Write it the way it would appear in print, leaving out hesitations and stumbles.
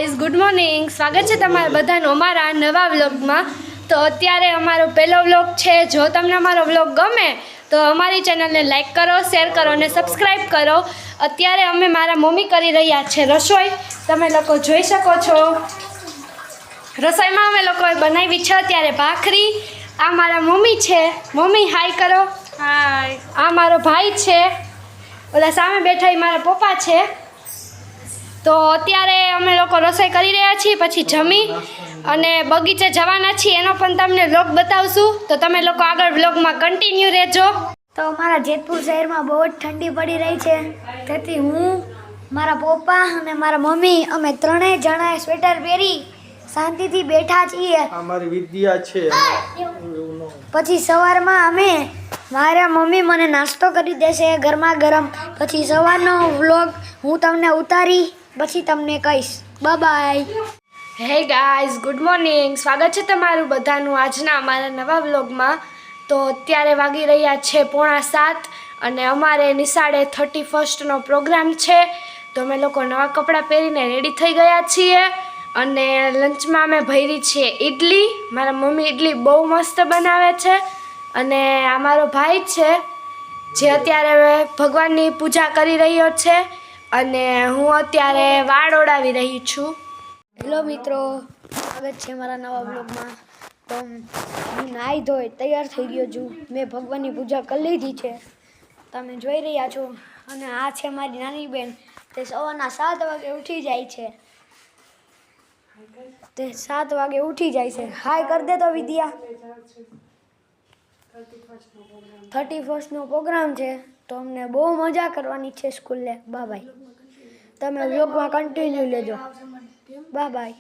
Guys good morning, સ્વાગત છે તમારા બધાનું અમારા નવા વ્લોગમાં। તો અત્યારે અમારો પહેલો વ્લોગ છે। જો તમને અમારો વ્લોગ ગમે તો અમારી ચેનલને લાઈક કરો, શેર કરો અને સબસ્ક્રાઈબ કરો। અત્યારે અમે મારા મમ્મી કરી રહ્યા છે રસોઈ, તમે લોકો જોઈ શકો છો। રસોઈમાં અમે લોકોએ બનાવી છે અત્યારે ભાખરી। આ મારા મમ્મી છે, મમ્મી હાય કરો। હાય। આ મારો ભાઈ છે, ઓલા સામે બેઠા એ મારા પપ્પા છે। તો અત્યારે અમે લોકો રસોઈ કરી રહ્યા છીએ, પછી જમી અને બગીચે જવાના છીએ, એનો પણ તમને વ્લોગ બતાવશું। તો તમે લોકો આગળ વ્લોગમાં કન્ટિન્યુ રહેજો। તો અમારા જેતપુર શહેરમાં બહુ જ ઠંડી પડી રહી છે, તેથી હું, મારા પપ્પા અને મારા મમ્મી અમે ત્રણેય જણાએ સ્વેટર પહેરી શાંતિથી બેઠા છીએ। અમારી વિદ્યા છે। પછી સવારમાં મારા મમ્મી મને નાસ્તો કરી દેશે ગરમા ગરમ। પછી સવારનો વ્લોગ હું તમને ઉતારી પછી તમને કહીશ। By. Hey guys good morning, સ્વાગત છે તમારું બધાનું આજના અમારા નવા વ્લોગમાં। તો અત્યારે વાગી રહ્યા છે 6:45 અને અમારે નિશાળે 31st પ્રોગ્રામ છે। તો અમે લોકો નવા કપડાં પહેરીને રેડી થઈ ગયા છીએ અને લંચમાં અમે ભરી છીએ ઇડલી। મારા મમ્મી ઇડલી બહુ મસ્ત બનાવે છે અને આ મારો ભાઈ છે જે અત્યારે ભગવાનની પૂજા કરી રહ્યો છે અને હું અત્યારે વાળ ઓડાવી રહી છું। હેલો મિત્રો, સ્વાગત છે મારા નવા બ્લોગમાં। તો હું નાહી ધોઈ તૈયાર થઈ ગયો છું, મેં ભગવાનની પૂજા કરી લીધી છે, તમે જોઈ રહ્યા છો। અને આ છે મારી નાની બેન, તે સવારના 7 વાગે ઉઠી જાય છે। તે 7 વાગે ઉઠી જાય છે। હાય કરી દે તો વિદ્યા। 31st પ્રોગ્રામ છે, તો અમને બહુ મજા કરવાની છે સ્કૂલે। બાય, તમે વ્લોગમાં કન્ટિન્યુ લેજો। બાય।